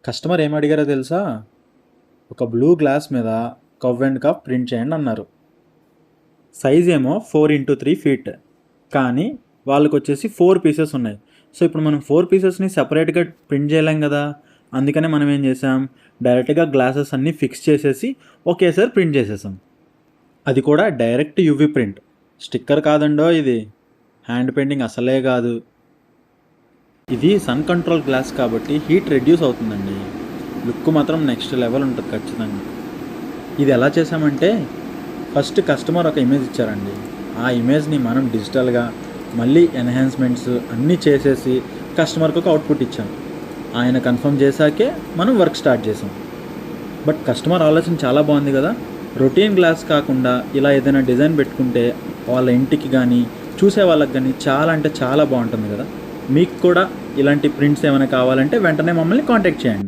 Customer ఏం అడిగారో తెలుసా? ఒక బ్లూ గ్లాస్ మీద కవ్ అండ్ కప్ ప్రింట్ చేయండి అన్నారు. సైజ్ ఏమో 4x3 ఫీట్, కానీ వాళ్ళకి వచ్చేసి 4 పీసెస్ ఉన్నాయి. సో ఇప్పుడు మనం 4 పీసెస్ని సెపరేట్గా ప్రింట్ చేయలేం కదా. అందుకనే మనం ఏం చేసాం, డైరెక్ట్గా గ్లాసెస్ అన్నీ ఫిక్స్ చేసేసి ఒకేసారి ప్రింట్ చేసేసాం. అది కూడా డైరెక్ట్ యూవీ ప్రింట్, స్టిక్కర్ కాదండో ఇది. హ్యాండ్ పెయింటింగ్ అసలే కాదు. ఇది సన్ కంట్రోల్ గ్లాస్ కాబట్టి హీట్ రెడ్యూస్ అవుతుందండి. లుక్ మాత్రం నెక్స్ట్ లెవెల్ ఉంటుంది ఖచ్చితంగా. ఇది ఎలా చేసామంటే, ఫస్ట్ కస్టమర్ ఒక ఇమేజ్ ఇచ్చారండి. ఆ ఇమేజ్ని మనం డిజిటల్గా మళ్ళీ ఎన్హాన్స్మెంట్స్ అన్నీ చేసేసి కస్టమర్కి ఒక అవుట్పుట్ ఇచ్చాం. ఆయన కన్ఫర్మ్ చేశాకే మనం వర్క్ స్టార్ట్ చేసాం. బట్ కస్టమర్ ఆలోచన చాలా బాగుంది కదా. రొటీన్ గ్లాస్ కాకుండా ఇలా ఏదైనా డిజైన్ పెట్టుకుంటే వాళ్ళ ఇంటికి కానీ చూసే వాళ్ళకి కానీ చాలా అంటే చాలా బాగుంటుంది కదా. మీకు కూడా ఇలాంటి ప్రింట్స్ ఏమైనా కావాలంటే వెంటనే మమ్మల్ని కాంటాక్ట్ చేయండి.